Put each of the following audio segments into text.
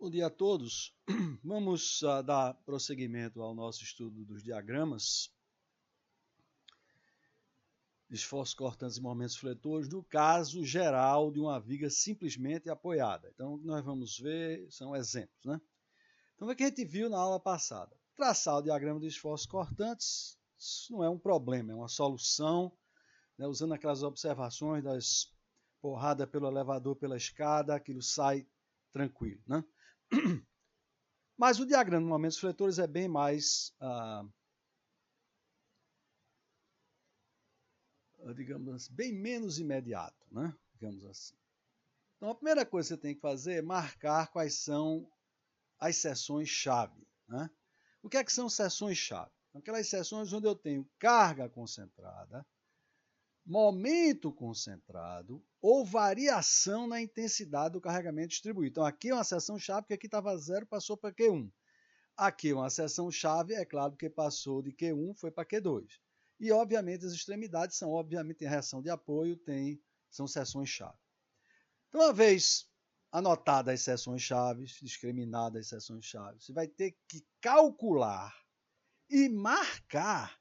Bom dia a todos. Vamos dar prosseguimento ao nosso estudo dos diagramas de esforços cortantes e momentos fletores no caso geral de uma viga simplesmente apoiada. Então, o que nós vamos ver são exemplos, né? Então, o que a gente viu na aula passada? Traçar o diagrama de esforços cortantes, isso não é um problema, é uma solução, né? Usando aquelas observações das porradas pelo elevador, pela escada, aquilo sai tranquilo, né? Mas o diagrama de momentos fletores é bem mais, digamos assim, bem menos imediato, né? Digamos assim. Então, a primeira coisa que você tem que fazer é marcar quais são as seções-chave, né? O que é que são seções-chave? Aquelas seções onde eu tenho carga concentrada, momento concentrado ou variação na intensidade do carregamento distribuído. Então, aqui é uma seção-chave, porque aqui estava 0, passou para Q1. Aqui uma seção-chave, é claro, que passou de Q1, foi para Q2. E, obviamente, as extremidades são, obviamente, tem reação de apoio, são seções-chave. Então, uma vez anotadas as seções-chave, discriminadas as seções-chave, você vai ter que calcular e marcar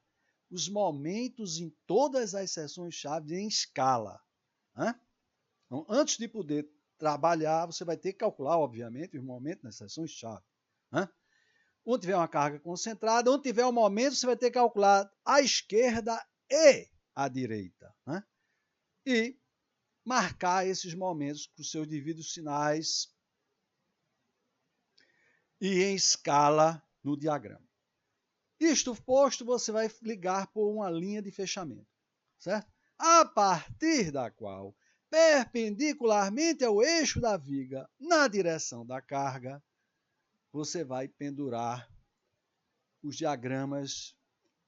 os momentos em todas as seções-chave em escala. Né? Então, antes de poder trabalhar, você vai ter que calcular, obviamente, os momentos nas seções-chave. Né? Onde tiver uma carga concentrada, onde tiver um momento, você vai ter que calcular a esquerda e a direita. Né? E marcar esses momentos com os seus devidos sinais e em escala no diagrama. Isto posto, você vai ligar por uma linha de fechamento, certo? A partir da qual, perpendicularmente ao eixo da viga, na direção da carga, você vai pendurar os diagramas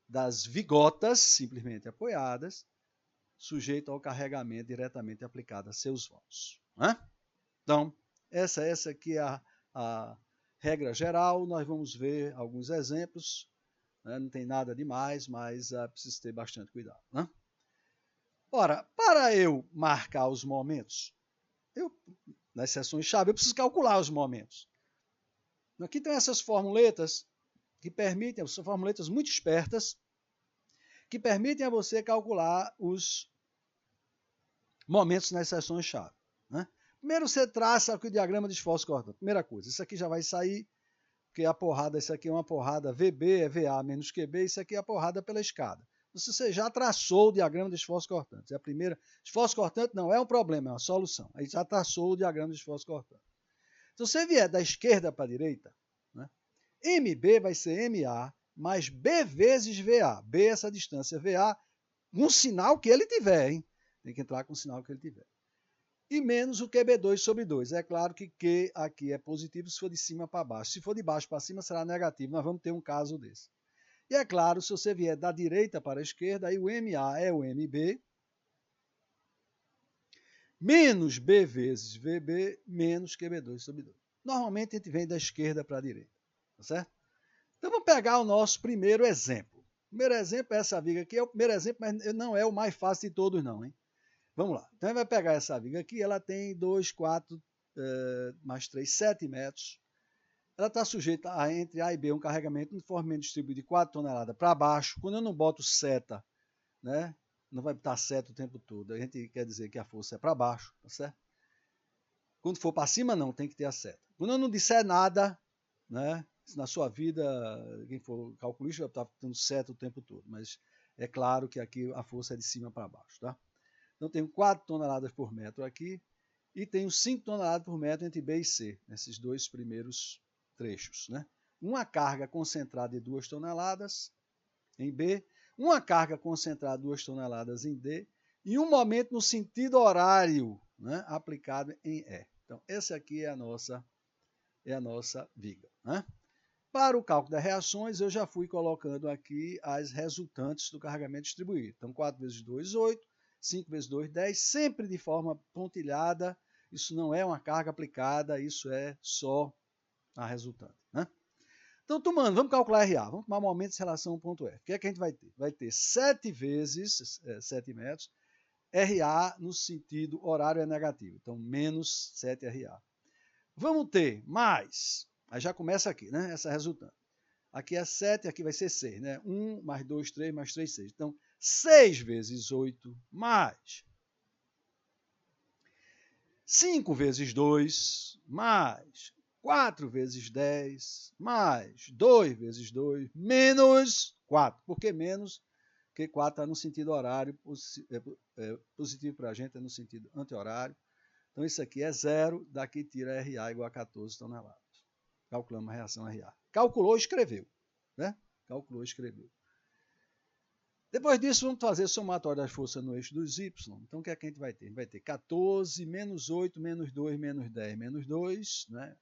das vigotas, simplesmente apoiadas, sujeito ao carregamento diretamente aplicado a seus vãos. Né? Então, essa aqui é a regra geral. Nós vamos ver alguns exemplos. Né? Não tem nada demais, mas precisa ter bastante cuidado. Né? Ora, para eu marcar os momentos, nas seções-chave, eu preciso calcular os momentos. Aqui tem essas formuletas que permitem, são formuletas muito espertas, que permitem a você calcular os momentos nas seções-chave. Né? Primeiro você traça aqui o diagrama de esforço cortante. Primeira coisa, isso aqui já vai sair, porque a porrada, isso aqui é uma porrada VB, é VA menos QB, isso aqui é a porrada pela escada. Você já traçou o diagrama de esforço cortante. É a primeira. Esforço cortante não é um problema, é uma solução. Aí já traçou o diagrama de esforço cortante. Se você vier da esquerda para a direita, né, MB vai ser MA mais B vezes VA. B é essa distância, VA, um sinal que ele tiver, hein? Tem que entrar com o sinal que ele tiver. E menos o QB2 sobre 2. É claro que Q aqui é positivo se for de cima para baixo. Se for de baixo para cima, será negativo. Nós vamos ter um caso desse. E é claro, se você vier da direita para a esquerda, aí o MA é o MB, menos B vezes VB, menos QB2 sobre 2. Normalmente a gente vem da esquerda para a direita. Tá certo? Então vamos pegar o nosso primeiro exemplo. O primeiro exemplo é essa viga aqui. É o primeiro exemplo, mas não é o mais fácil de todos, não, hein? Vamos lá. Então, ele vai pegar essa viga aqui, ela tem 2, 4, mais 3, 7 metros. Ela está sujeita a, entre A e B, um carregamento uniformemente distribuído de 4 toneladas para baixo. Quando eu não boto seta, né, não vai estar seta o tempo todo. A gente quer dizer que a força é para baixo, tá certo? Quando for para cima, não, tem que ter a seta. Quando eu não disser nada, né, na sua vida, quem for calculista vai estar tendo seta o tempo todo. Mas é claro que aqui a força é de cima para baixo, tá? Então, tenho 4 toneladas por metro aqui e tenho 5 toneladas por metro entre B e C, nesses dois primeiros trechos. Né? Uma carga concentrada de 2 toneladas em B, uma carga concentrada de 2 toneladas em D e um momento no sentido horário, né, aplicado em E. Então, essa aqui é a nossa viga. Né? Para o cálculo das reações, eu já fui colocando aqui as resultantes do carregamento distribuído. Então, 4 vezes 2, 8. 5 vezes 2, 10, sempre de forma pontilhada. Isso não é uma carga aplicada, isso é só a resultante. Né? Então, tomando, vamos calcular RA. Vamos tomar momentos em relação ao ponto F. O que é que a gente vai ter? Vai ter 7 vezes 7 metros. RA no sentido horário é negativo. Então, menos 7 RA. vamos ter mais. Aí já começa aqui, né? Essa resultante. Aqui é 7, aqui vai ser 6, né? 1 mais 2, 3, mais 3, 6. Então, 6 vezes 8 mais 5 vezes 2 mais 4 vezes 10 mais 2 vezes 2 menos 4. Por que menos? Porque 4 está no sentido horário, positivo para a gente é no sentido anti-horário. Então, isso aqui é 0, daqui tira RA igual a 14 toneladas. Calculamos a reação RA. Calculou, escreveu. Né? Calculou, escreveu. Depois disso, vamos fazer somatório das forças no eixo dos Y. Então, o que é que a gente vai ter? A gente vai ter 14, menos 8, menos 2, menos 10, menos 2. Né?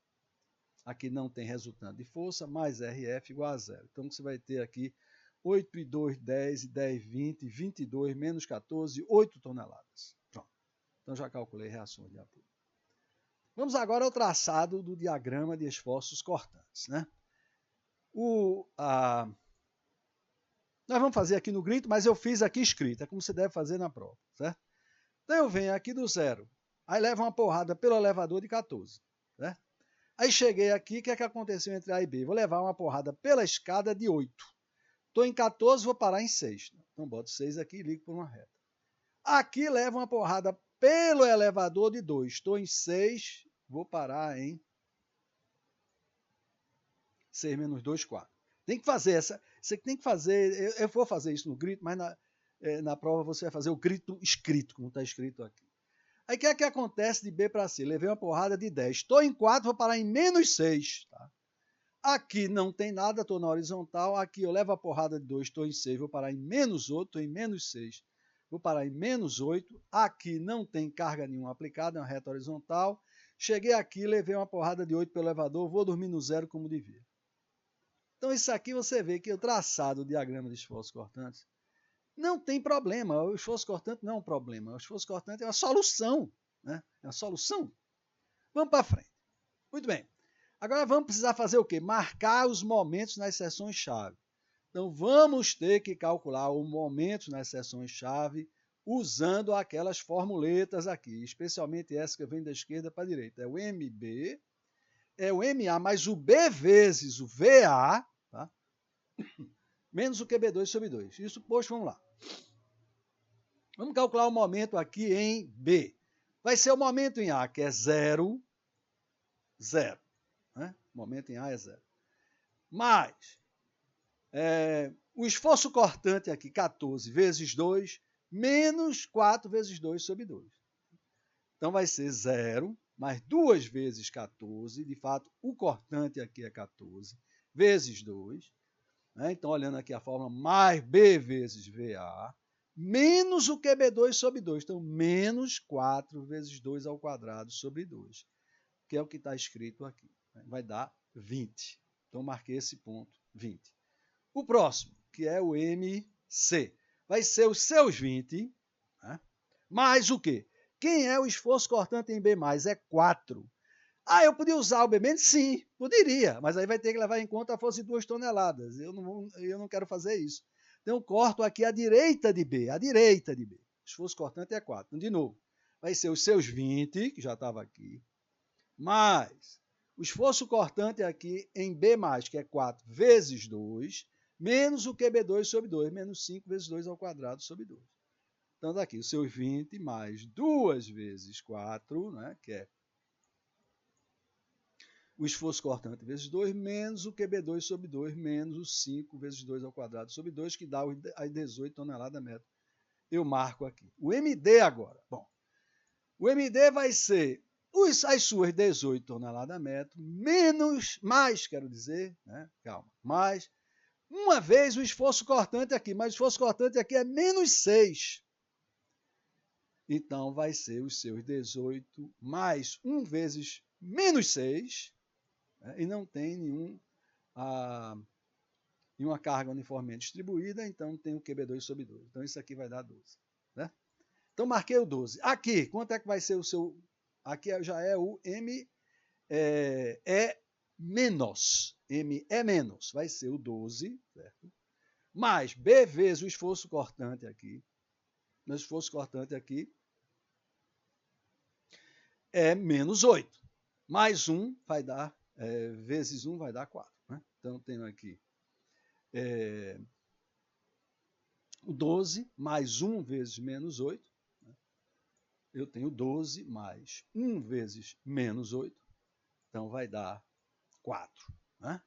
Aqui não tem resultante de força, mais RF igual a 0. Então, você vai ter aqui 8 e 2, 10, e 10, 20, 22, menos 14, 8 toneladas. Pronto. Então, já calculei reações de apoio. Vamos agora ao traçado do diagrama de esforços cortantes. Né? Nós vamos fazer aqui no grito, mas eu fiz aqui escrito. É como você deve fazer na prova. Certo? Então, eu venho aqui do 0. Aí levo uma porrada pelo elevador de 14. Certo? Aí cheguei aqui, o que é que aconteceu entre A e B? Vou levar uma porrada pela escada de 8. Estou em 14, vou parar em 6. Então, boto 6 aqui e ligo por uma reta. Aqui levo uma porrada pelo elevador de 2. Estou em 6, vou parar em 6 menos 2, 4. Tem que fazer essa. Você tem que fazer. Eu vou fazer isso no grito, mas na prova você vai fazer o grito escrito, como está escrito aqui. Aí o que é que acontece de B para C? Levei uma porrada de 10. Estou em 4, vou parar em menos 6. Tá? Aqui não tem nada, estou na horizontal. Aqui eu levo a porrada de 2, estou em 6, vou parar em menos 8, estou em menos 6. Vou parar em menos 8. Aqui não tem carga nenhuma aplicada, é uma reta horizontal. Cheguei aqui, levei uma porrada de 8 pelo elevador, vou dormir no zero como devia. Então, isso aqui você vê que o traçado do diagrama de esforços cortantes não tem problema. O esforço cortante não é um problema. O esforço cortante é uma solução. Né? É uma solução. Vamos para frente. Muito bem. Agora vamos precisar fazer o quê? Marcar os momentos nas seções-chave. Então, vamos ter que calcular o momento nas seções-chave usando aquelas formuletas aqui, especialmente essa que vem da esquerda para a direita. É o MB, é o MA mais o B vezes o VA, tá? Menos o QB2 sobre 2. Isso posto, vamos lá. Vamos calcular o momento aqui em B. Vai ser o momento em A, que é 0, 0. Né? O momento em A é 0. Mais o esforço cortante aqui, 14 vezes 2, menos 4 vezes 2 sobre 2. Então, vai ser 0, mais 2 vezes 14. De fato, o cortante aqui é 14, vezes 2. Né? Então, olhando aqui a fórmula, mais B vezes VA, menos o QB2 sobre 2. Então, menos 4 vezes 2 ao quadrado sobre 2, que é o que está escrito aqui. Vai dar 20. Então, marquei esse ponto, 20. O próximo, que é o MC, vai ser os seus 20, né? Mais o quê? Quem é o esforço cortante em B+? É 4. Ah, eu podia usar o B-? Sim, poderia, mas aí vai ter que levar em conta a força de 2 toneladas. Eu não quero fazer isso. Então, eu corto aqui a direita de B, O esforço cortante é 4. Então, de novo, vai ser os seus 20, que já estava aqui, mais o esforço cortante aqui em B+, que é 4 vezes 2, menos o QB2 sobre 2, menos 5 vezes 2 ao quadrado sobre 2. Então, daqui, os seus 20 mais 2 vezes 4, né, que é o esforço cortante vezes 2, menos o QB2 sobre 2, menos o 5 vezes 2 ao quadrado sobre 2, que dá as 18 toneladas metro. Eu marco aqui. O MD agora. Bom, o MD vai ser as suas 18 toneladas metro, mais, uma vez o esforço cortante aqui, mas o esforço cortante aqui é menos 6. Então, vai ser os seus 18 mais 1 vezes menos 6, né? E não tem nenhuma carga uniformemente distribuída, então tem o QB2 sobre 2. Então, isso aqui vai dar 12. Né? Então, marquei o 12. Aqui, quanto é que vai ser o seu... Aqui já é o M menos. M é menos. Vai ser o 12, certo? Mais B vezes o esforço cortante aqui. O esforço cortante aqui é menos 8. mais 1 vai dar, vezes 1 vai dar 4. Né? Então, eu tenho aqui o 12 mais 1 vezes menos 8. Né? Eu tenho 12 mais 1 vezes menos 8. Então, vai dar 4. Né?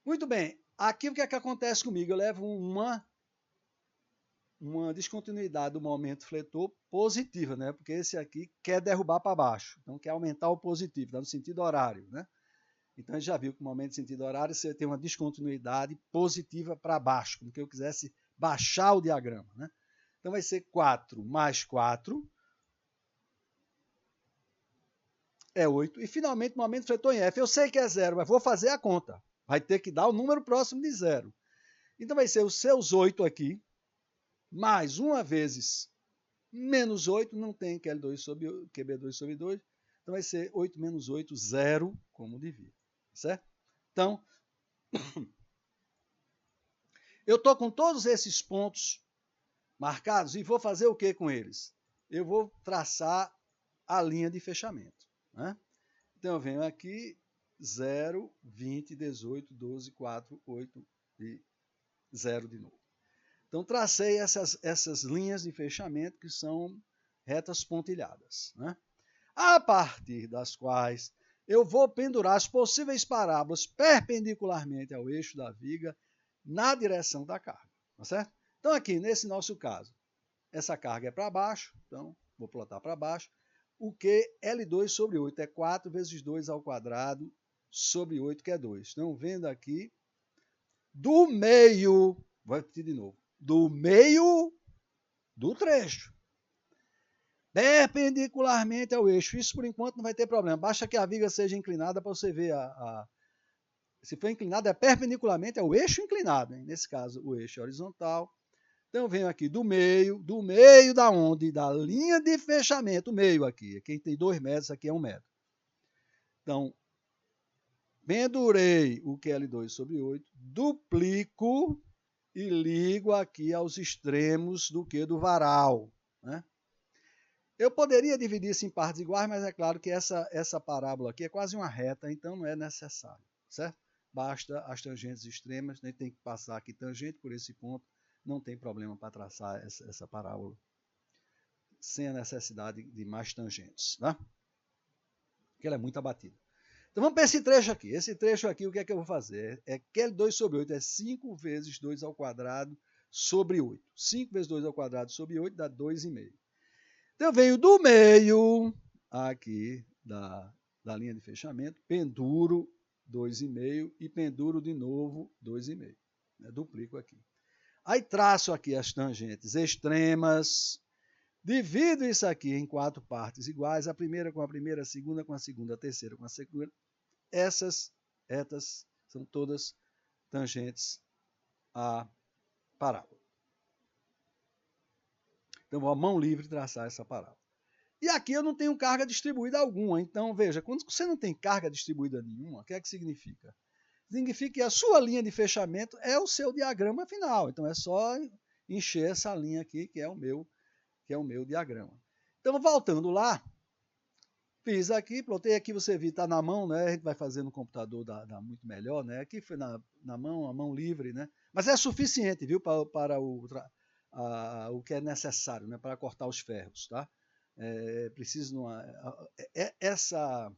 Muito bem. Aqui o que é que acontece comigo? Eu levo uma descontinuidade do momento fletor positiva, né? Porque esse aqui quer derrubar para baixo. Então, quer aumentar o positivo, está no sentido horário, né? Então, a gente já viu que no momento de sentido horário você tem uma descontinuidade positiva para baixo, como que eu quisesse baixar o diagrama, né? Então, vai ser 4 mais 4 é 8. E, finalmente, o momento fletor em F. Eu sei que é 0, mas vou fazer a conta. Vai ter que dar o número próximo de 0. Então, vai ser os seus 8 aqui, mais 1 vezes menos 8, não tem QB2 sobre 2. Então, vai ser 8 menos 8, 0, como devia. Certo? Então, eu estou com todos esses pontos marcados e vou fazer o que com eles? Eu vou traçar a linha de fechamento. Né? Então, eu venho aqui, 0, 20, 18, 12, 4, 8 e 0 de novo. Então, tracei essas linhas de fechamento que são retas pontilhadas. Né? A partir das quais eu vou pendurar as possíveis parábolas perpendicularmente ao eixo da viga na direção da carga. Tá certo? Então, aqui, nesse nosso caso, essa carga é para baixo, então vou plotar para baixo. O que L2 sobre 8 é 4 vezes 2 ao quadrado sobre 8, que é 2. Então, vendo aqui, do meio, vou repetir de novo, do meio do trecho, perpendicularmente ao eixo. Isso, por enquanto, não vai ter problema. Basta que a viga seja inclinada para você ver se for inclinada, é perpendicularmente ao eixo inclinado. Hein? Nesse caso, o eixo é horizontal. Então, eu venho aqui do meio da onde? Da linha de fechamento, o meio aqui. Quem tem 2 metros, aqui é 1 metro. Então, pendurei o QL2 sobre 8, duplico e ligo aqui aos extremos do varal. Né? Eu poderia dividir isso em partes iguais, mas é claro que essa parábola aqui é quase uma reta, então não é necessário, certo? Basta as tangentes extremas, nem tem que passar aqui tangente por esse ponto, não tem problema para traçar essa parábola sem a necessidade de mais tangentes, né? Porque ela é muito abatida. Então vamos para esse trecho aqui. Esse trecho aqui, o que é que eu vou fazer? É que L2 sobre 8 é 5 vezes 2 ao quadrado sobre 8. 5 vezes 2 ao quadrado sobre 8 dá 2,5. Então, eu venho do meio, aqui, da linha de fechamento, penduro 2,5 e penduro de novo 2,5. Né? Duplico aqui. Aí traço aqui as tangentes extremas, divido isso aqui em 4 partes iguais, a primeira com a primeira, a segunda com a segunda, a terceira com a segunda. Essas retas são todas tangentes à parábola. Então, vou a mão livre traçar essa parábola. E aqui eu não tenho carga distribuída alguma. Então, veja, quando você não tem carga distribuída nenhuma, o que é que significa? Significa que a sua linha de fechamento é o seu diagrama final. Então, é só encher essa linha aqui, que é o meu diagrama. Então, voltando lá, fiz aqui, plotei aqui, você viu, está na mão, né? A gente vai fazer no computador, dá muito melhor, né? Aqui foi na mão, a mão livre, né? Mas é suficiente, viu, para o que é necessário, né? Para cortar os ferros, tá? Preciso essa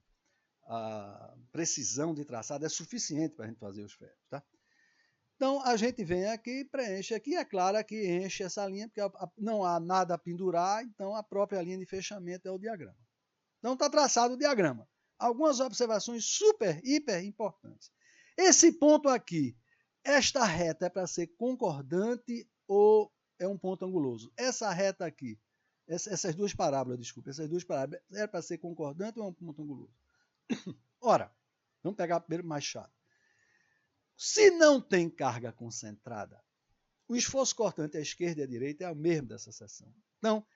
precisão de traçado é suficiente para a gente fazer os ferros, tá? Então, a gente vem aqui, preenche aqui, é claro que enche essa linha, porque não há nada a pendurar, então a própria linha de fechamento é o diagrama. Então, está traçado o diagrama. Algumas observações super, hiper importantes. Esse ponto aqui, esta reta é para ser concordante ou é um ponto anguloso? Essa reta aqui, essas duas parábolas é para ser concordante ou é um ponto anguloso? Ora, vamos pegar primeiro mais chato. Se não tem carga concentrada, o esforço cortante à esquerda e à direita é o mesmo dessa seção. Então,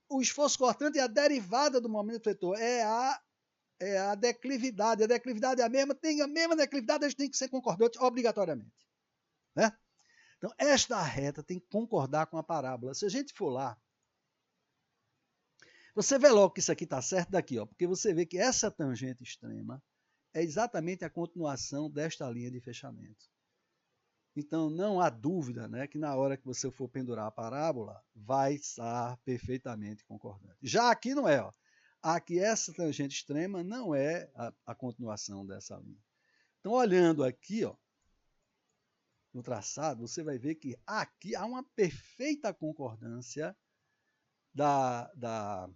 o esforço cortante é a derivada do momento fletor, é a declividade. A declividade é a mesma, tem a mesma declividade, eles têm que ser concordantes obrigatoriamente. Né? Então, esta reta tem que concordar com a parábola. Se a gente for lá, Você vê logo que isso aqui está certo daqui, ó, porque você vê que essa tangente extrema é exatamente a continuação desta linha de fechamento. Então, não há dúvida, né, que na hora que você for pendurar a parábola, vai estar perfeitamente concordante. Já aqui não é. Ó. Aqui essa tangente extrema não é a continuação dessa linha. Então, olhando aqui, ó, no traçado, você vai ver que aqui há uma perfeita concordância desta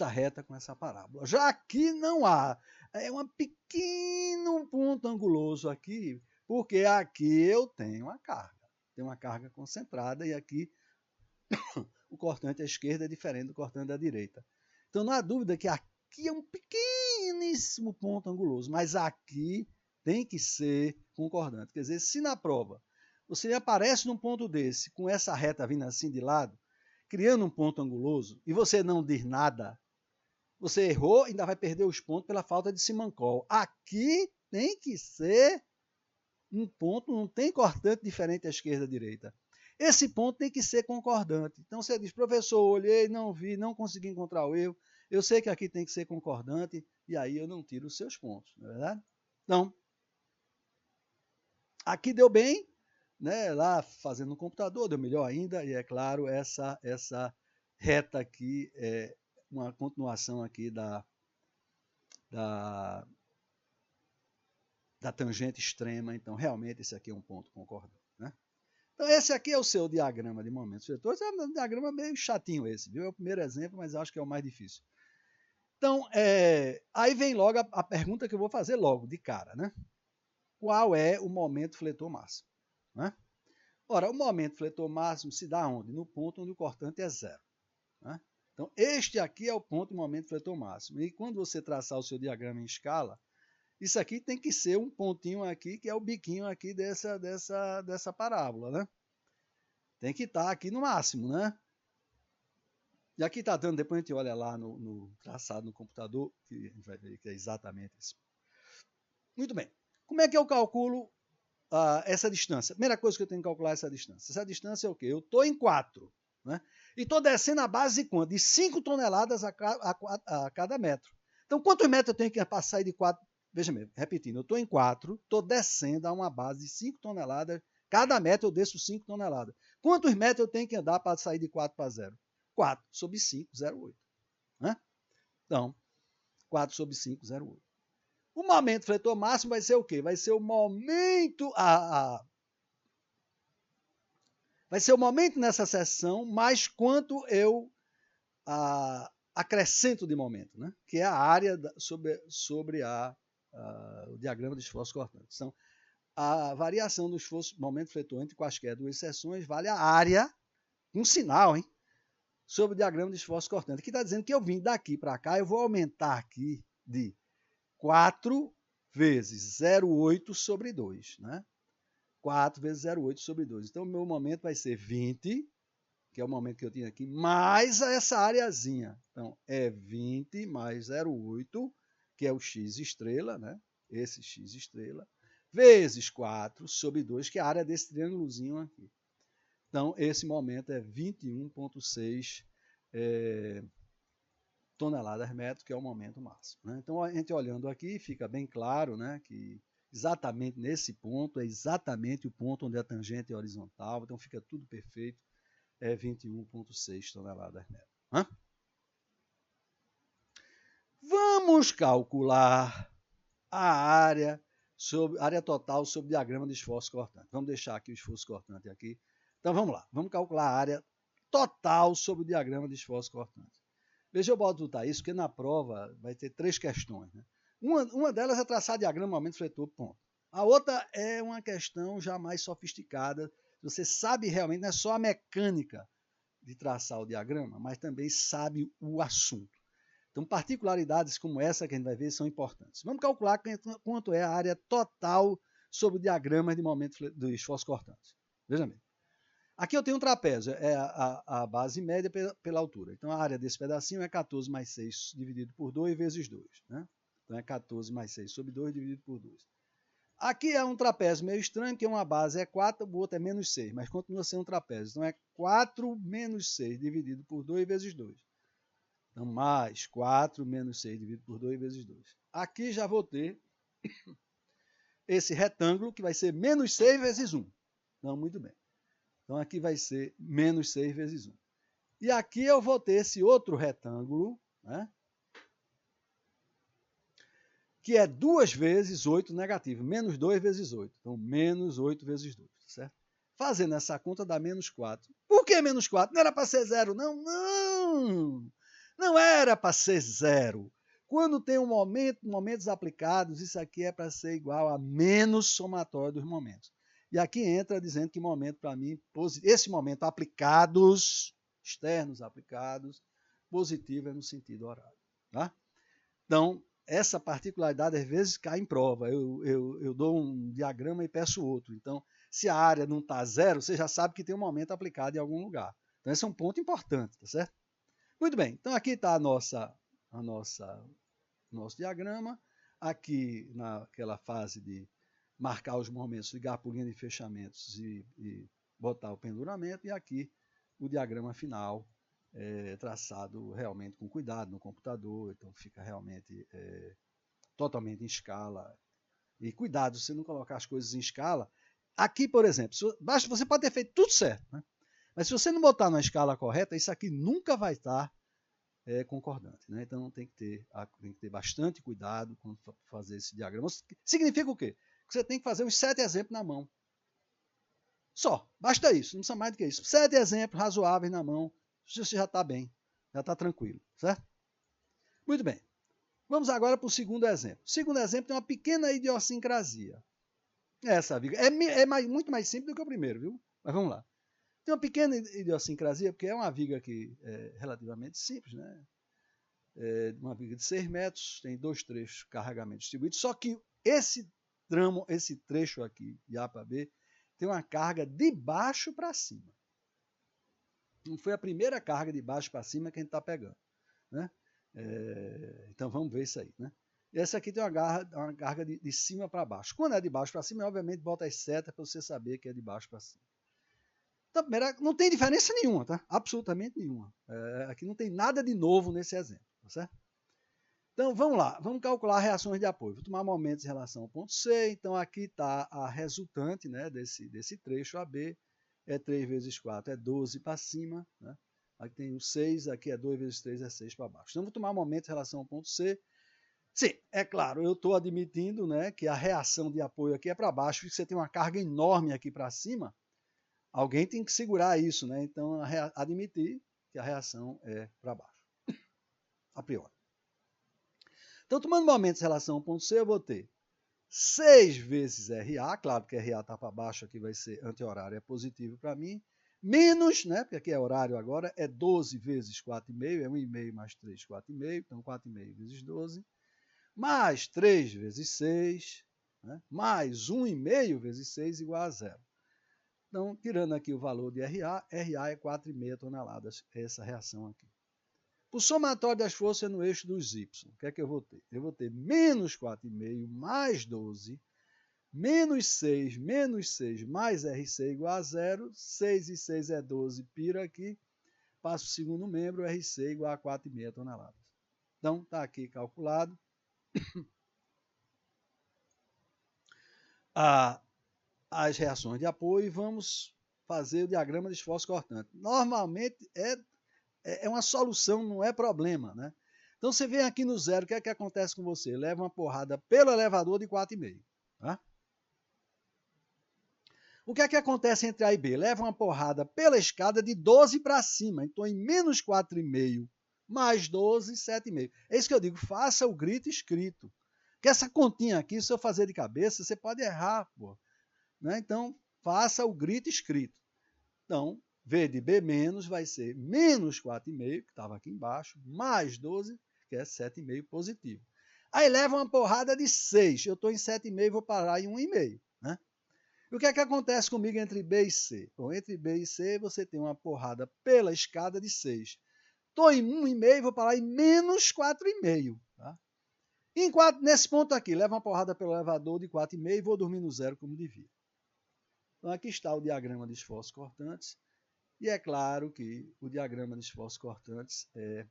reta com essa parábola. Já aqui não há. É um pequeno ponto anguloso aqui, porque aqui eu tenho a carga. Tem uma carga concentrada e aqui o cortante à esquerda é diferente do cortante à direita. Então não há dúvida que aqui é um pequeníssimo ponto anguloso, mas aqui tem que ser concordante. Quer dizer, se na prova você aparece num ponto desse, com essa reta vindo assim de lado, criando um ponto anguloso, e você não diz nada, você errou e ainda vai perder os pontos pela falta de simancol. Aqui tem que ser um ponto, não tem cortante diferente à esquerda e à direita. Esse ponto tem que ser concordante. Então você diz, professor, olhei, não vi, não consegui encontrar o erro, eu sei que aqui tem que ser concordante, e aí eu não tiro os seus pontos, não é verdade? Então, aqui deu bem, né? Lá fazendo no computador, deu melhor ainda, e é claro, essa reta aqui é uma continuação aqui da tangente extrema, então realmente esse aqui é um ponto concordante. Né? Então esse aqui é o seu diagrama de momentos vetores, é um diagrama meio chatinho esse, viu? É o primeiro exemplo, mas acho que é o mais difícil. Então, aí vem logo a pergunta que eu vou fazer logo, de cara, né? Qual é o momento fletor máximo? Né? Ora, o momento fletor máximo se dá onde? No ponto onde o cortante é zero. Né? Então, este aqui é o ponto do momento fletor máximo. E quando você traçar o seu diagrama em escala, isso aqui tem que ser um pontinho aqui, que é o biquinho aqui dessa parábola, né? Tem que estar aqui no máximo, né? E aqui está dando, depois a gente olha lá no traçado no computador, que a gente vai ver que é exatamente isso. Muito bem. Como é que eu calculo essa distância? Primeira coisa que eu tenho que calcular é essa distância. Essa distância é o quê? Eu estou em 4, né? E estou descendo a base de quanto? De 5 toneladas a cada metro. Então, quantos metros eu tenho que passar de 4? Veja mesmo, repetindo, eu estou em 4, estou descendo a uma base de 5 toneladas, cada metro eu desço 5 toneladas. Quantos metros eu tenho que andar para sair de 4 para 0? 4 sobre 5, 0,8. Né? Então, 4 sobre 5, 0,8. O momento fletor máximo vai ser o quê? Vai ser o momento vai ser o momento nessa seção, mais quanto eu acrescento de momento, né? Que é a área sobre o diagrama de esforço cortante. Então, a variação do esforço momento fletor entre quaisquer duas seções vale a área, um sinal, hein? Sobre o diagrama de esforço cortante. Aqui está dizendo que eu vim daqui para cá, eu vou aumentar aqui de 4 vezes 0,8 sobre 2, né? 4 vezes 0,8 sobre 2. Então, o meu momento vai ser 20, que é o momento que eu tinha aqui, mais essa areazinha. Então, é 20 mais 0,8, que é o x estrela, né? Esse x estrela, vezes 4 sobre 2, que é a área desse triângulozinho aqui. Então, esse momento é 21,6 toneladas metro, que é o momento máximo. Né? Então, a gente olhando aqui, fica bem claro, né, que exatamente nesse ponto, é exatamente o ponto onde a tangente é horizontal, então fica tudo perfeito, é 21,6 toneladas metro. Né? Vamos calcular a área total sobre o diagrama de esforço cortante. Vamos deixar aqui o esforço cortante aqui. Então vamos lá, vamos calcular a área total sobre o diagrama de esforço cortante. Veja, eu boto isso, porque na prova vai ter 3 questões. Né? Uma delas é traçar diagrama momento fletor, ponto. A outra é uma questão já mais sofisticada. Você sabe realmente, não é só a mecânica de traçar o diagrama, mas também sabe o assunto. Então, particularidades como essa que a gente vai ver são importantes. Vamos calcular quanto é a área total sobre o diagrama de momento do esforço cortante. Veja bem. Aqui eu tenho um trapézio, é a base média pela altura. Então, a área desse pedacinho é 14 mais 6 dividido por 2 vezes 2. Né? Então, é 14 mais 6 sobre 2 dividido por 2. Aqui é um trapézio meio estranho, que uma base é 4, o outro é menos 6, mas continua sendo um trapézio. Então é 4 menos 6 dividido por 2 vezes 2. Então, mais 4 menos 6 dividido por 2 vezes 2. Aqui já vou ter esse retângulo, que vai ser menos 6 vezes 1. Então, muito bem. Então, aqui vai ser menos 6 vezes 1. E aqui eu vou ter esse outro retângulo, né? Que é 2 vezes 8 negativo, menos 2 vezes 8. Então, menos 8 vezes 2, certo? Fazendo essa conta dá menos 4. Por que menos 4? Não era para ser zero, não? Não! Não era para ser zero. Quando tem um momento, momentos aplicados, isso aqui é para ser igual a menos somatório dos momentos. E aqui entra dizendo que momento, para mim, esse momento aplicados, externos aplicados, positivo é no sentido horário. Tá? Então, essa particularidade às vezes cai em prova. Eu dou um diagrama e peço outro. Então, se a área não está zero, você já sabe que tem um momento aplicado em algum lugar. Então, esse é um ponto importante, tá certo? Muito bem, então aqui está nosso diagrama. Aqui naquela fase de marcar os momentos, ligar por linha de fechamentos e botar o penduramento. E aqui o diagrama final, traçado realmente com cuidado no computador, então fica realmente totalmente em escala. E cuidado, se não colocar as coisas em escala. Aqui, por exemplo, você pode ter feito tudo certo, né? Mas se você não botar na escala correta, isso aqui nunca vai estar concordante. Né? Então tem que ter bastante cuidado quando fazer esse diagrama. Significa o quê? Que você tem que fazer uns 7 exemplos na mão. Só, basta isso, não precisa mais do que isso. 7 exemplos razoáveis na mão, você já está bem, já está tranquilo, certo? Muito bem. Vamos agora para o segundo exemplo. O segundo exemplo tem uma pequena idiosincrasia. Essa viga muito mais simples do que o primeiro, viu? Mas vamos lá. Tem uma pequena idiosincrasia, porque é uma viga aqui relativamente simples, né? Uma viga de 6 metros, tem 2 trechos carregamento distribuído, só que esse trecho aqui, de A para B, tem uma carga de baixo para cima. Não foi a primeira carga de baixo para cima que a gente está pegando. Né? Então vamos ver isso aí. Né? Essa aqui tem uma carga de cima para baixo. Quando é de baixo para cima, obviamente bota as setas para você saber que é de baixo para cima. Então, não tem diferença nenhuma, tá? Absolutamente nenhuma. Aqui não tem nada de novo nesse exemplo, tá certo? Então, vamos lá. Vamos calcular reações de apoio. Vou tomar momentos em relação ao ponto C. Então, aqui está a resultante, né, desse trecho AB. É 3 vezes 4, é 12 para cima. Né? Aqui tem o 6, aqui é 2 vezes 3, é 6 para baixo. Então, vou tomar momentos em relação ao ponto C. Sim, é claro, eu estou admitindo, né, que a reação de apoio aqui é para baixo, porque você tem uma carga enorme aqui para cima. Alguém tem que segurar isso, né? Então, admitir que a reação é para baixo, a priori. Então, tomando momentos em relação ao ponto C, eu vou ter 6 vezes RA, claro que RA está para baixo, aqui vai ser anti-horário, é positivo para mim, menos, né, porque aqui é horário agora, é 12 vezes 4,5, é 1,5 mais 3, 4,5, então 4,5 vezes 12, mais 3 vezes 6, né, mais 1,5 vezes 6 igual a 0. Então, tirando aqui o valor de RA é 4,5 toneladas, essa reação aqui. O somatório das forças é no eixo dos Y. O que é que eu vou ter? Eu vou ter menos 4,5 mais 12, menos 6 mais RC igual a 0. 6 e 6 é 12, pira aqui. Passo o segundo membro, RC igual a 4,5 toneladas. Então, está aqui calculado. As reações de apoio e vamos fazer o diagrama de esforço cortante. Normalmente é uma solução, não é problema. Né? Então você vem aqui no zero, o que é que acontece com você? Leva uma porrada pelo elevador de 4,5. Tá? O que é que acontece entre A e B? Leva uma porrada pela escada de 12 para cima. Então em menos 4,5 mais 12, 7,5. É isso que eu digo, faça o grito escrito. Porque essa continha aqui, se eu fazer de cabeça, você pode errar, pô. Né? Então, faça o grito escrito. Então, V de B menos vai ser menos 4,5, que estava aqui embaixo, mais 12, que é 7,5 positivo. Aí leva uma porrada de 6. Eu estou em 7,5, vou parar em 1,5. Né? E o que é que acontece comigo entre B e C? Bom, entre B e C, você tem uma porrada pela escada de 6. Estou em 1,5, vou parar em menos 4,5. Tá? Nesse ponto aqui, levo uma porrada pelo elevador de 4,5 e vou dormir no zero como devia. Então aqui está o diagrama de esforços cortantes. E é claro que o diagrama de esforços cortantes é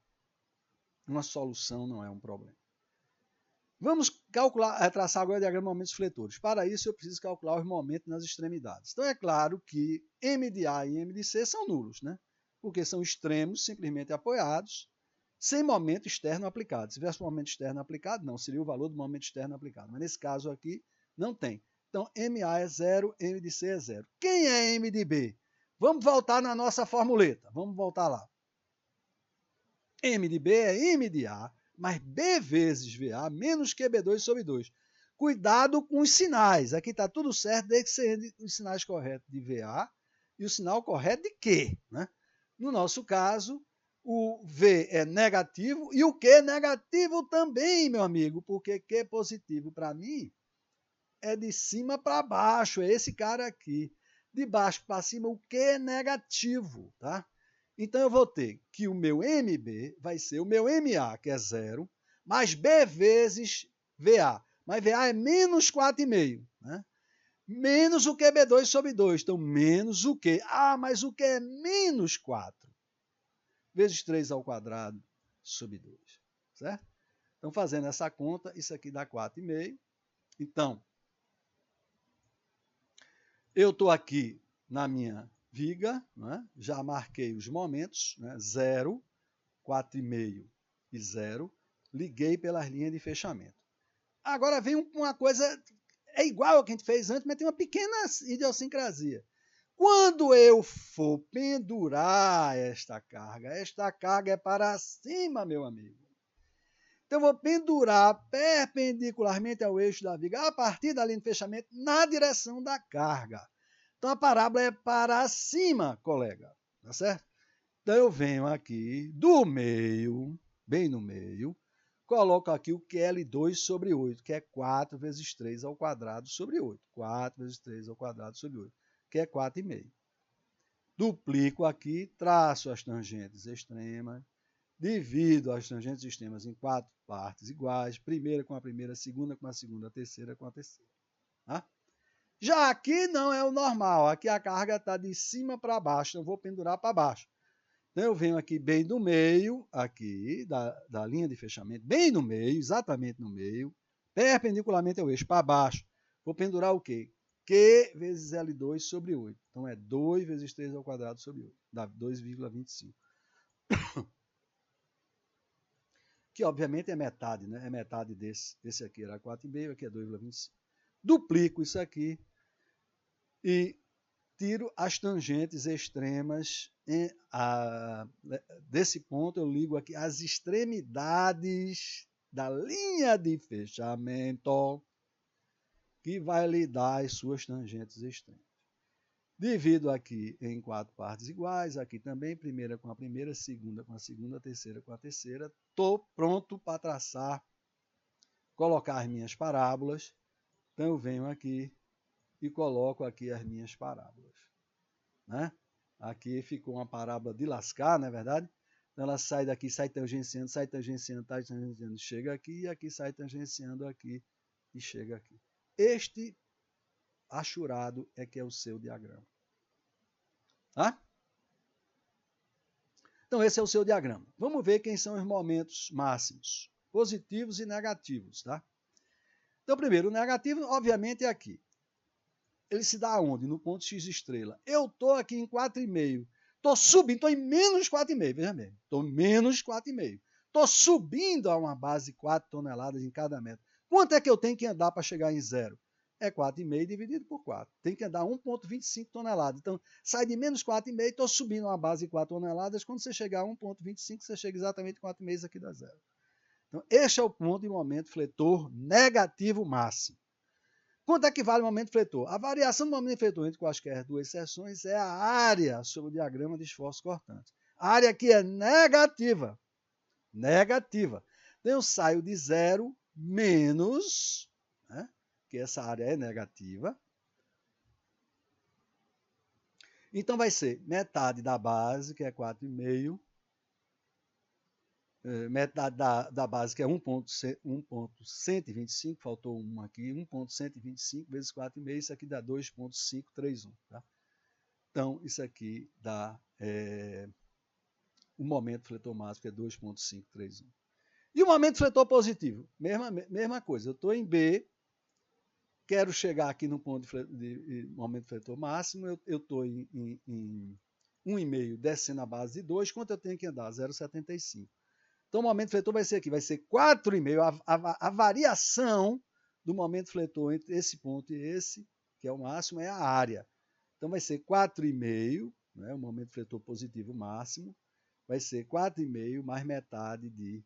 uma solução, não é um problema. Vamos traçar agora o diagrama de momentos fletores. Para isso, eu preciso calcular os momentos nas extremidades. Então, é claro que M de A e M de C são nulos, né? Porque são extremos simplesmente apoiados, sem momento externo aplicado. Se tivesse um momento externo aplicado, não, seria o valor do momento externo aplicado. Mas nesse caso aqui, não tem. Então, MA é 0, M de C é 0. Quem é M de B? Vamos voltar na nossa formuleta. Vamos voltar lá. M de B é M de A, mais B vezes VA menos QB2 sobre 2. Cuidado com os sinais. Aqui está tudo certo, desde que você entre os sinais corretos de VA e o sinal correto de Q. Né? No nosso caso, o V é negativo e o Q é negativo também, meu amigo, porque Q positivo para mim é de cima para baixo, é esse cara aqui. De baixo para cima, o Q é negativo, tá? Então, eu vou ter que o meu MB vai ser o meu MA, que é 0, mais B vezes VA. Mas VA é menos 4,5, né? Menos o QB2 sobre 2. Então, menos o Q. Ah, mas o Q é menos 4. Vezes 3 ao quadrado sobre 2. Certo? Então, fazendo essa conta, isso aqui dá 4,5. Então, eu estou aqui na minha viga, né? Já marquei os momentos, né? 0, 4,5 e 0. Liguei pelas linhas de fechamento. Agora vem uma coisa, é igual ao que a gente fez antes, mas tem uma pequena idiosincrasia. Quando eu for pendurar esta carga é para cima, meu amigo. Então, eu vou pendurar perpendicularmente ao eixo da viga, a partir da linha de fechamento, na direção da carga. Então, a parábola é para cima, colega. Tá certo? Então, eu venho aqui do meio, bem no meio, coloco aqui o QL2 sobre 8, que é 4 vezes 3 ao quadrado sobre 8. 4 vezes 3 ao quadrado sobre 8, que é 4,5. Duplico aqui, traço as tangentes extremas, divido as tangentes extremas em 4 partes iguais, primeira com a primeira, segunda com a segunda, terceira com a terceira. Tá? Já aqui não é o normal, aqui a carga está de cima para baixo, então eu vou pendurar para baixo. Então eu venho aqui bem no meio, aqui, da linha de fechamento, bem no meio, exatamente no meio, perpendicularmente ao eixo, para baixo. Vou pendurar o quê? Q vezes L2 sobre 8. Então é 2 vezes 3 ao quadrado sobre 8, dá 2,25. Que obviamente é metade, né? É metade desse. Esse aqui era 4,5, aqui é 2,25. Duplico isso aqui e tiro as tangentes extremas. Desse ponto eu ligo aqui as extremidades da linha de fechamento, que vai lhe dar as suas tangentes extremas. Divido aqui em 4 partes iguais, aqui também, primeira com a primeira, segunda com a segunda, terceira com a terceira. Estou pronto para traçar, colocar as minhas parábolas. Então eu venho aqui e coloco aqui as minhas parábolas. Né? Aqui ficou uma parábola de lascar, não é verdade? Então ela sai daqui, sai tangenciando, chega aqui, e aqui sai tangenciando aqui e chega aqui. Este achurado é que é o seu diagrama. Tá? Então esse é o seu diagrama. Vamos ver quem são os momentos máximos, positivos e negativos. Tá? Então primeiro, o negativo obviamente é aqui. Ele se dá onde? No ponto X estrela. Eu estou aqui em 4,5. Estou subindo, estou em menos 4,5. Veja bem, estou em menos 4,5. Estou subindo a uma base de 4 toneladas em cada metro. Quanto é que eu tenho que andar para chegar em zero? É 4,5 dividido por 4. Tem que andar 1,25 toneladas. Então, sai de menos 4,5, estou subindo uma base de 4 toneladas. Quando você chegar a 1,25, você chega exatamente a 4,5, isso aqui dá zero. Então, este é o ponto de momento fletor negativo máximo. Quanto é que vale o momento fletor? A variação do momento fletor entre quaisquer duas seções é a área sobre o diagrama de esforços cortantes. A área aqui é negativa. Negativa. Então eu saio de zero menos, né, que essa área é negativa. Então vai ser metade da base, que é 4,5, metade da base, que é 1.125, faltou um aqui, 1.125 vezes 4,5, isso aqui dá 2.531. Tá? Então, isso aqui dá o momento fletor máximo, que é 2.531. E o momento fletor positivo? Mesma coisa, eu estou em B, quero chegar aqui no ponto de momento fletor máximo, eu estou em 1,5 descendo a base de 2, quanto eu tenho que andar? 0,75. Então, o momento fletor vai ser aqui, vai ser 4,5. A variação do momento fletor entre esse ponto e esse, que é o máximo, é a área. Então, vai ser 4,5, né, o momento fletor positivo máximo, vai ser 4,5 mais metade de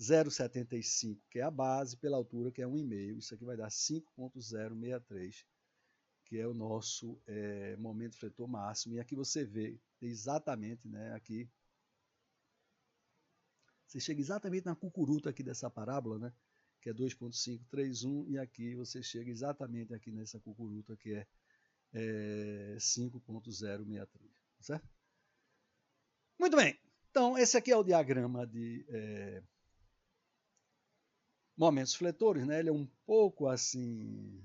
0,75, que é a base, pela altura, que é 1,5. Isso aqui vai dar 5,063, que é o nosso momento fletor máximo. E aqui você vê exatamente, né, aqui, você chega exatamente na cucuruta aqui dessa parábola, né, que é 2.531, e aqui você chega exatamente aqui nessa cucuruta, que é 5.063, certo? Muito bem, então esse aqui é o diagrama de momentos fletores, né? Ele é um pouco assim,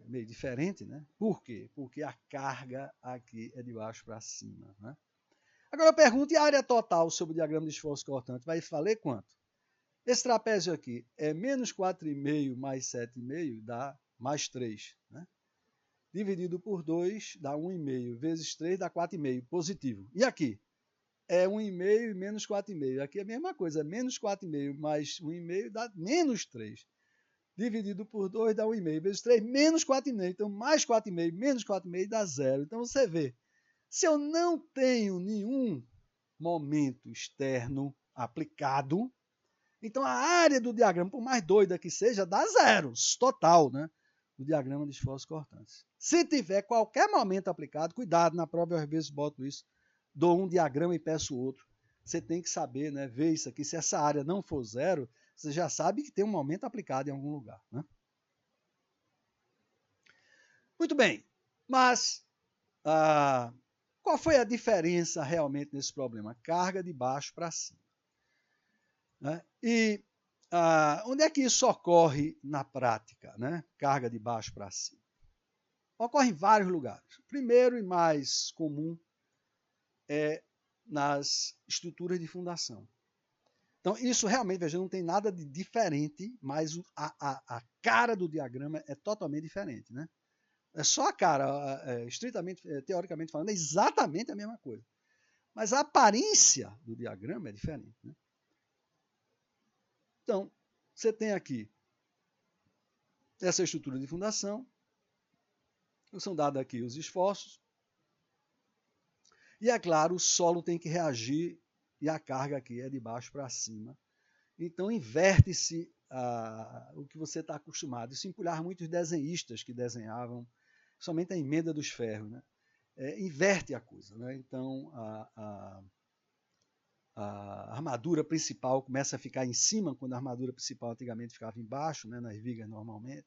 meio diferente, né? Por quê? Porque a carga aqui é de baixo para cima, né? Agora eu pergunto, e a área total sobre o diagrama de esforço cortante vai valer quanto? Esse trapézio aqui é menos 4,5 mais 7,5 dá mais 3, né? Dividido por 2 dá 1,5 vezes 3 dá 4,5, positivo. E aqui? É 1,5 e menos 4,5. Aqui é a mesma coisa, menos 4,5 mais 1,5 dá menos 3. Dividido por 2 dá 1,5 vezes 3, menos 4,5. Então, mais 4,5 menos 4,5 dá 0. Então, você vê, se eu não tenho nenhum momento externo aplicado, então a área do diagrama, por mais doida que seja, dá zeros, total, né? Do diagrama de esforços cortantes. Se tiver qualquer momento aplicado, cuidado, na prova eu às vezes boto isso, dou um diagrama e peço outro. Você tem que saber, né, ver isso aqui. Se essa área não for zero, você já sabe que tem um momento aplicado em algum lugar, né? Muito bem, mas qual foi a diferença realmente nesse problema? Carga de baixo para cima. Né? E onde é que isso ocorre na prática? Né? Carga de baixo para cima. Ocorre em vários lugares. Primeiro e mais comum é nas estruturas de fundação. Então, isso realmente, veja, não tem nada de diferente, mas a cara do diagrama é totalmente diferente. Né? É só a cara, estritamente, teoricamente falando, é exatamente a mesma coisa. Mas a aparência do diagrama é diferente. Né? Então, você tem aqui essa estrutura de fundação, são dados aqui os esforços, e é claro, o solo tem que reagir e a carga aqui é de baixo para cima. Então, inverte-se o que você está acostumado. Isso empolhava muitos desenhistas que desenhavam somente a emenda dos ferros. Né? Inverte a coisa. Né? Então, a armadura principal começa a ficar em cima, quando a armadura principal antigamente ficava embaixo, né, nas vigas normalmente.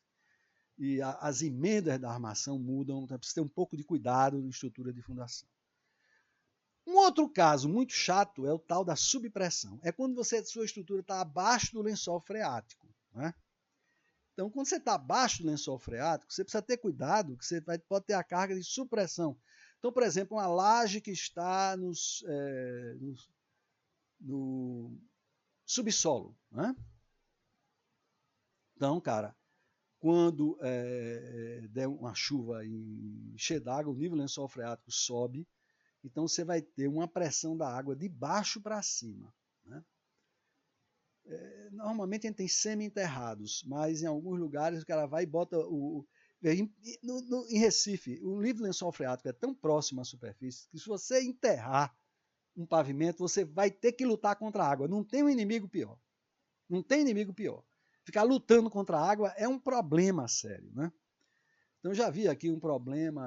E as emendas da armação mudam, então precisa ter um pouco de cuidado na estrutura de fundação. Um outro caso muito chato é o tal da subpressão. É quando sua estrutura está abaixo do lençol freático. Né? Então, quando você está abaixo do lençol freático, você precisa ter cuidado, que você pode ter a carga de supressão. Então, por exemplo, uma laje que está no subsolo. Né? Então, cara, quando der uma chuva e encher d'água, o nível do lençol freático sobe, então você vai ter uma pressão da água de baixo para cima. Né? Normalmente a gente tem semi-enterrados, mas em alguns lugares o cara vai e bota em Recife, o nível do lençol freático é tão próximo à superfície que se você enterrar um pavimento, você vai ter que lutar contra a água. Não tem um inimigo pior. Não tem inimigo pior. Ficar lutando contra a água é um problema sério. Né? Então já vi aqui um problema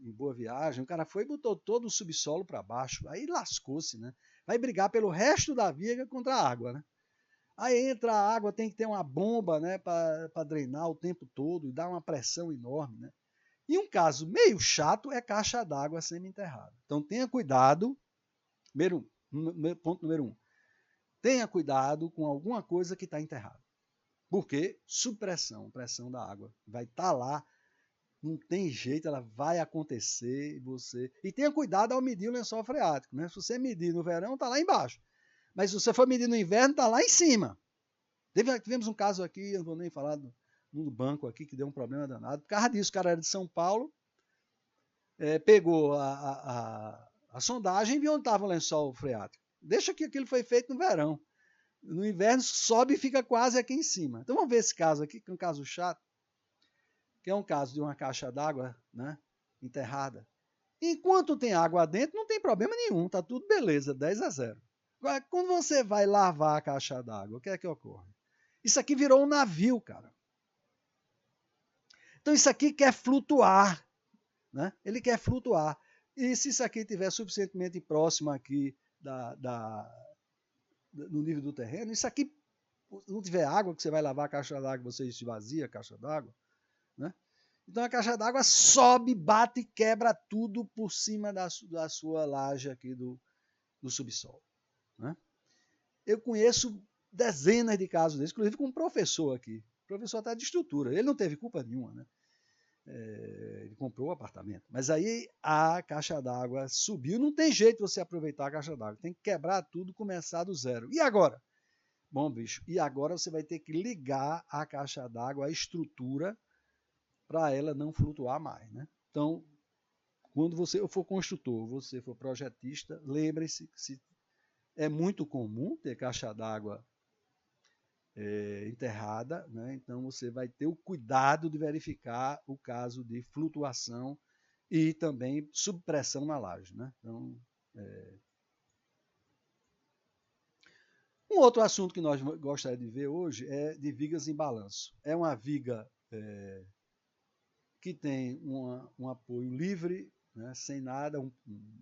em Boa Viagem, o cara foi e botou todo o subsolo para baixo, aí lascou-se, né? Vai brigar pelo resto da viga contra a água, né? Aí entra a água, tem que ter uma bomba, né, para drenar o tempo todo e dar uma pressão enorme, né? E um caso meio chato é caixa d'água semi-enterrada. Então tenha cuidado, primeiro, Ponto número 1. Tenha cuidado com alguma coisa que está enterrada. Por quê? Subpressão, pressão da água. Vai estar lá, não tem jeito, ela vai acontecer. E tenha cuidado ao medir o lençol freático. Né? Se você medir no verão, está lá embaixo. Mas se você for medir no inverno, está lá em cima. Tivemos um caso aqui, eu não vou nem falar no banco aqui, que deu um problema danado. Por causa disso, o cara era de São Paulo, pegou a sondagem e viu onde estava o lençol freático. Deixa que aquilo foi feito no verão. No inverno sobe e fica quase aqui em cima. Então vamos ver esse caso aqui, que é um caso chato, que é um caso de uma caixa d'água, né, enterrada. Enquanto tem água dentro, não tem problema nenhum, tá tudo beleza, 10-0. Agora, quando você vai lavar a caixa d'água, o que é que ocorre? Isso aqui virou um navio, cara. Então isso aqui quer flutuar, né? Ele quer flutuar. E se isso aqui estiver suficientemente próximo aqui no nível do terreno, isso aqui não tiver água, que você vai lavar a caixa d'água, você esvazia a caixa d'água, né? Então a caixa d'água sobe, bate e quebra tudo por cima da sua laje aqui do subsolo, né? Eu conheço dezenas de casos desses, inclusive com um professor aqui. O professor até de estrutura. Ele não teve culpa nenhuma, né? Ele comprou o apartamento. Mas aí a caixa d'água subiu. Não tem jeito de você aproveitar a caixa d'água. Tem que quebrar tudo, começar do zero. E agora? Bom, bicho, e agora você vai ter que ligar a caixa d'água, a estrutura, para ela não flutuar mais, né? Então, quando você for construtor, você for projetista, lembre-se que é muito comum ter caixa d'água enterrada, né? Então você vai ter o cuidado de verificar o caso de flutuação e também subpressão na laje, né? Então, um outro assunto que nós gostaríamos de ver hoje é de vigas em balanço. É uma viga que tem um apoio livre, né, sem nada,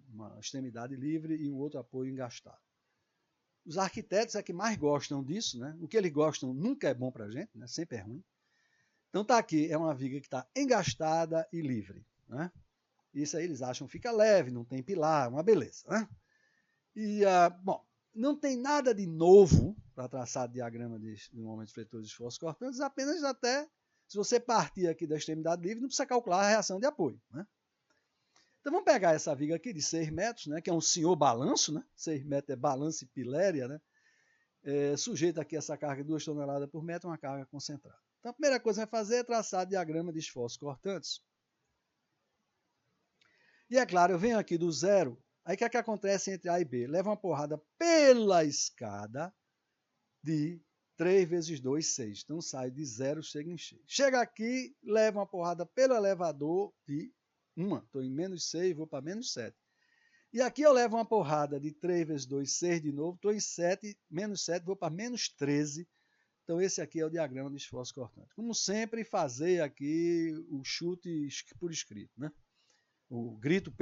uma extremidade livre e um outro apoio engastado. Os arquitetos é que mais gostam disso, né? O que eles gostam nunca é bom para a gente, né? Sempre é ruim. Então tá aqui, é uma viga que está engastada e livre, né? Isso aí eles acham que fica leve, não tem pilar, uma beleza, né? E, bom, não tem nada de novo para traçar diagrama de momentos fletores de esforços cortantes, apenas até, se você partir aqui da extremidade livre, não precisa calcular a reação de apoio, né? Então vamos pegar essa viga aqui de 6 metros, né, que é um senhor balanço, né? 6 metros é balanço e piléria, né? Sujeita aqui essa carga de 2 toneladas por metro, uma carga concentrada. Então a primeira coisa que vai fazer é traçar diagrama de esforços cortantes. E é claro, eu venho aqui do zero, aí o que é que acontece entre A e B? Leva uma porrada pela escada de 3 vezes 2, 6. Então sai de 0, chega em X. Chega aqui, leva uma porrada pelo elevador de 1. Estou em menos 6, vou para menos 7. E aqui eu levo uma porrada de 3 vezes 2, 6 de novo. Estou em 7, menos 7, vou para menos 13. Então esse aqui é o diagrama de esforço cortante. Como sempre, fazer aqui o chute por escrito, né? O grito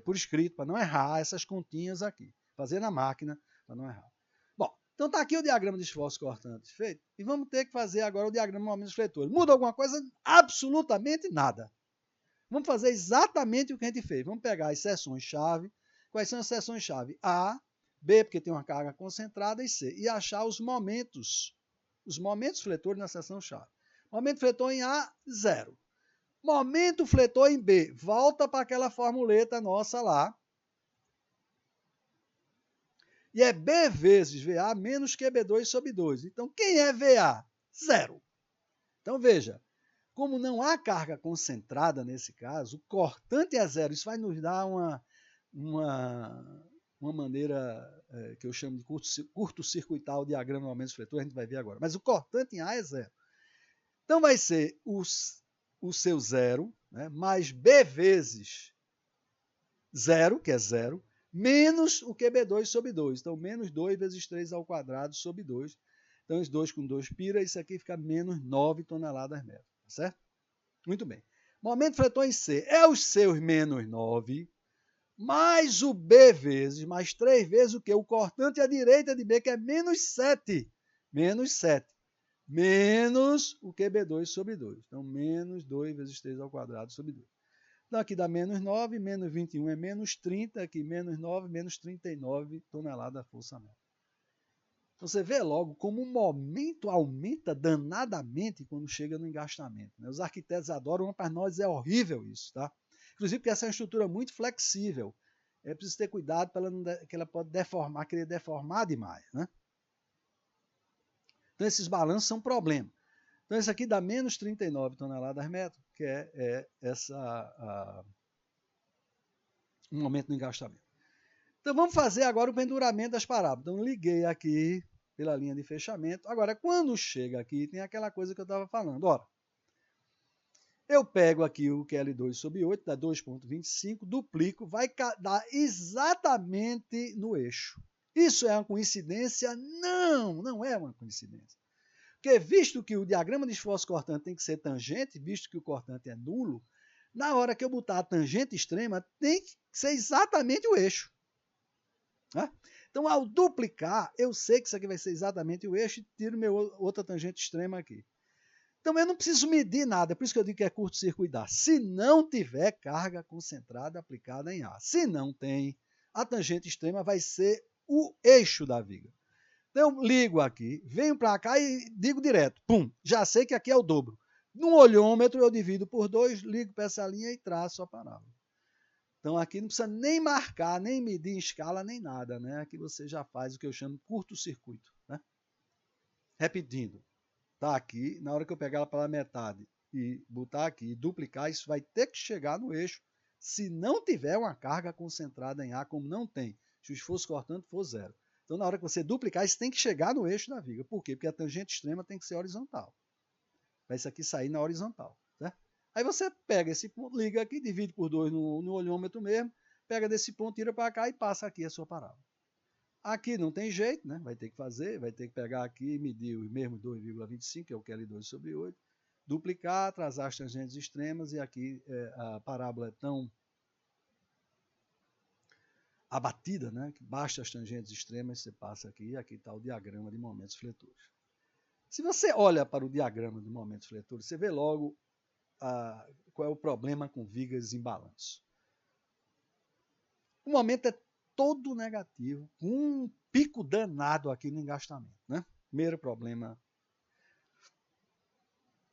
por escrito, para não errar essas continhas aqui. Fazer na máquina, para não errar. Bom, então está aqui o diagrama de esforço cortante feito. E vamos ter que fazer agora o diagrama de momentos fletores. Muda alguma coisa? Absolutamente nada. Vamos fazer exatamente o que a gente fez. Vamos pegar as seções-chave. Quais são as seções-chave? A, B, porque tem uma carga concentrada, e C. E achar os momentos fletores na seção-chave. Momento fletor em A, 0. Momento fletor em B. Volta para aquela formuleta nossa lá. E é B vezes VA menos QB2 sobre 2. Então, quem é VA? 0. Então, veja. Como não há carga concentrada nesse caso, o cortante é 0. Isso vai nos dar uma maneira que eu chamo de curto-circuitar o diagrama de momentos fletores, a gente vai ver agora. Mas o cortante em A é 0. Então vai ser o seu 0, né, mais B vezes 0, que é 0, menos o QB2 sobre 2. Então, menos 2 vezes 3 ao quadrado sobre 2. Então, os 2 com 2 pira, isso aqui fica menos 9 toneladas metro. Certo? Muito bem. Momento fletor em C é os seus menos 9, mais o B vezes, mais 3 vezes o que? O cortante à direita de B, que é menos 7. Menos 7. Menos o QB2 sobre 2. Então, menos 2 vezes 3 ao quadrado sobre 2. Então aqui dá menos 9, menos 21 é menos 30, aqui menos 9, menos 39 toneladas da força métrica. Então você vê logo como o momento aumenta danadamente quando chega no engastamento. Né? Os arquitetos adoram, mas para nós é horrível isso. Tá? Inclusive porque essa é uma estrutura muito flexível. É preciso ter cuidado para que ela pode deformar, querer deformar demais. Né? Então esses balanços são um problema. Então isso aqui dá menos 39 toneladas metro, que é um momento do engastamento. Então vamos fazer agora o penduramento das parábolas. Então liguei aqui pela linha de fechamento. Agora, quando chega aqui, tem aquela coisa que eu estava falando. Ora, eu pego aqui o QL2 sobre 8, dá 2,25, duplico, vai dar exatamente no eixo. Isso é uma coincidência? Não, não é uma coincidência. Porque visto que o diagrama de esforço cortante tem que ser tangente, visto que o cortante é nulo, na hora que eu botar a tangente extrema, tem que ser exatamente o eixo. Né? Então, ao duplicar, eu sei que isso aqui vai ser exatamente o eixo e tiro minha outra tangente extrema aqui. Então, eu não preciso medir nada, por isso que eu digo que é curto-circuitar. Se não tiver carga concentrada aplicada em A. Se não tem, a tangente extrema vai ser o eixo da viga. Então, eu ligo aqui, venho para cá e digo direto. Pum, já sei que aqui é o dobro. No olhômetro, eu divido por 2, ligo para essa linha e traço a parábola. Então aqui não precisa nem marcar, nem medir em escala, nem nada, né? Aqui você já faz o que eu chamo de curto-circuito, né? Repetindo, tá aqui, na hora que eu pegar ela pela metade e botar aqui e duplicar, isso vai ter que chegar no eixo se não tiver uma carga concentrada em A, como não tem, se o esforço cortante for zero. Então na hora que você duplicar, isso tem que chegar no eixo da viga. Por quê? Porque a tangente extrema tem que ser horizontal. Vai isso aqui sair na horizontal, certo? Aí você pega esse ponto, liga aqui, divide por 2 no olhômetro mesmo, pega desse ponto, tira para cá e passa aqui a sua parábola. Aqui não tem jeito, né? Vai ter que fazer, vai ter que pegar aqui e medir o mesmo 2,25, que é o QL2 sobre 8, duplicar, trazer as tangentes extremas, e aqui a parábola é tão abatida, né? Que basta as tangentes extremas, você passa aqui, e aqui está o diagrama de momentos fletores. Se você olha para o diagrama de momentos fletores, você vê logo qual é o problema com vigas em balanço. O momento é todo negativo, com um pico danado aqui no engastamento. Né? Primeiro problema.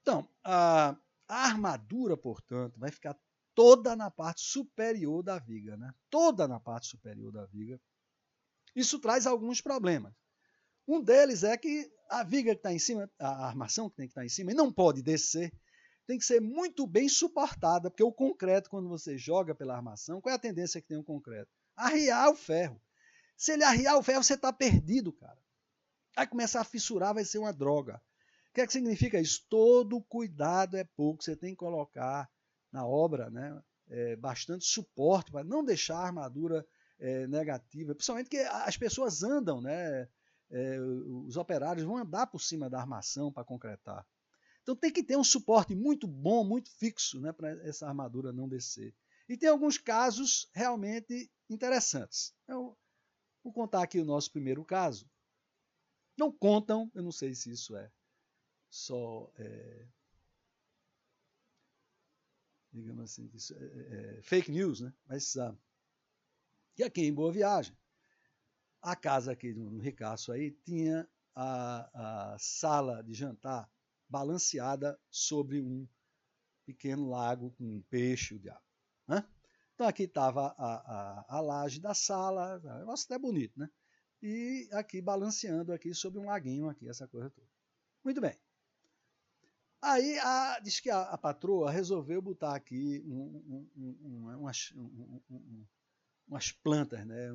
Então, a armadura, portanto, vai ficar toda na parte superior da viga. Né? Toda na parte superior da viga. Isso traz alguns problemas. Um deles é que a viga que está em cima, a armação que tem que estar em cima, e não pode descer, tem que ser muito bem suportada, porque o concreto, quando você joga pela armação, qual é a tendência que tem o concreto? Arriar o ferro. Se ele arriar o ferro, você está perdido, cara. Vai começar a fissurar, vai ser uma droga. O que é que significa isso? Todo cuidado é pouco, você tem que colocar na obra, né, bastante suporte para não deixar a armadura negativa, principalmente que as pessoas andam, né, os operários vão andar por cima da armação para concretar. Então tem que ter um suporte muito bom, muito fixo, né, para essa armadura não descer. E tem alguns casos realmente interessantes. Eu vou contar aqui o nosso primeiro caso. Não contam, eu não sei se isso é só, digamos assim, fake news, né? Mas e aqui em Boa Viagem, a casa aqui no Ricaço aí tinha a sala de jantar balanceada sobre um pequeno lago com um peixe, o diabo. Né? Então aqui estava a laje da sala, um negócio até bonito, né? E aqui balanceando aqui sobre um laguinho aqui, essa coisa toda. Muito bem. Aí diz que a patroa resolveu botar aqui umas plantas, né?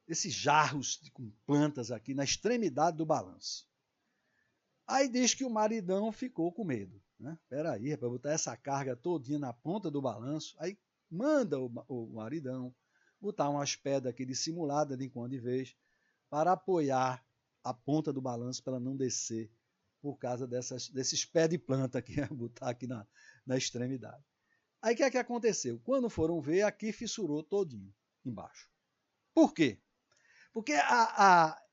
Esses jarros com plantas aqui na extremidade do balanço. Aí diz que o maridão ficou com medo. Né? Peraí, é para botar essa carga todinha na ponta do balanço. Aí manda o maridão botar umas pedras aqui dissimuladas de quando de vez para apoiar a ponta do balanço para ela não descer por causa desses pés de planta que ia botar aqui na extremidade. Aí o que é que aconteceu? Quando foram ver, aqui fissurou todinho embaixo. Por quê? Porque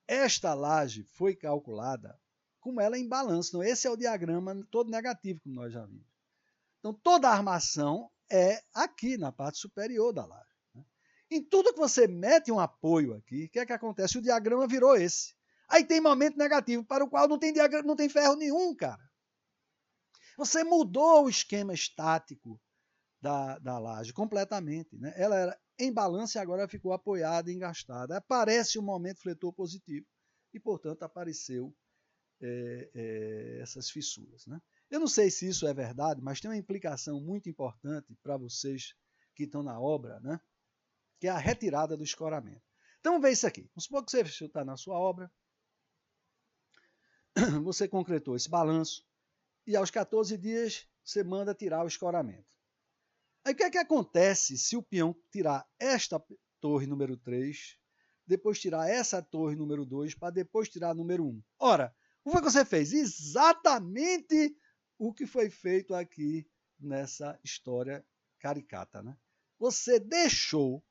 esta laje foi calculada como ela em balanço. Então, esse é o diagrama todo negativo, como nós já vimos. Então, toda a armação é aqui, na parte superior da laje. Em tudo que você mete um apoio aqui, o que é que acontece? O diagrama virou esse. Aí tem momento negativo, para o qual não tem ferro nenhum, cara. Você mudou o esquema estático da laje completamente. Né? Ela era em balanço e agora ficou apoiada e engastada. Aparece um momento fletor positivo e, portanto, apareceu essas fissuras. Né? Eu não sei se isso é verdade, mas tem uma implicação muito importante para vocês que estão na obra, né? Que é a retirada do escoramento. Então, vamos ver isso aqui. Vamos supor que você está na sua obra, você concretou esse balanço e aos 14 dias você manda tirar o escoramento. Aí o que é que acontece se o peão tirar esta torre número 3, depois tirar essa torre número 2, para depois tirar a número 1? Ora, o que você fez? Exatamente o que foi feito aqui nessa história caricata. Né? Você deixou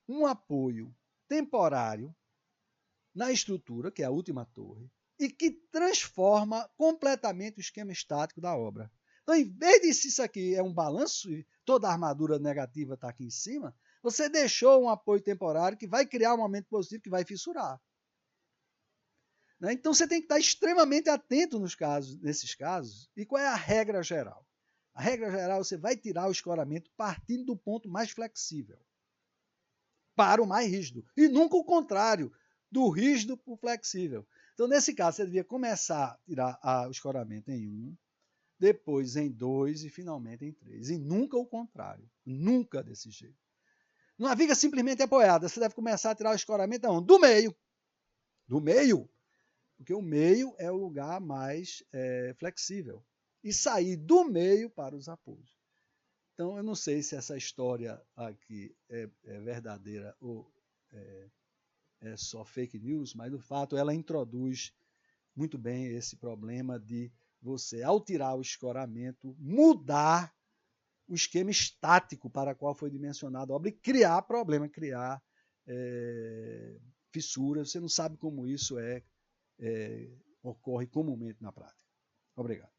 um apoio temporário na estrutura, que é a última torre, e que transforma completamente o esquema estático da obra. Então, em vez de se isso aqui é um balanço e toda a armadura negativa está aqui em cima, você deixou um apoio temporário que vai criar um momento positivo que vai fissurar. Né? Então, você tem que estar extremamente atento nesses casos. E qual é a regra geral? A regra geral, você vai tirar o escoramento partindo do ponto mais flexível para o mais rígido. E nunca o contrário, do rígido para o flexível. Então, nesse caso, você devia começar a tirar o escoramento em 1, depois em 2 e finalmente em 3. E nunca o contrário. Nunca desse jeito. Numa viga simplesmente apoiada, você deve começar a tirar o escoramento aonde? Do meio. Do meio. Porque o meio é o lugar mais flexível. E sair do meio para os apoios. Então, eu não sei se essa história aqui é verdadeira ou é só fake news, mas, no fato, ela introduz muito bem esse problema de você, ao tirar o escoramento, mudar o esquema estático para o qual foi dimensionada a obra e criar problema, criar fissuras. Você não sabe como isso ocorre comumente na prática. Obrigado.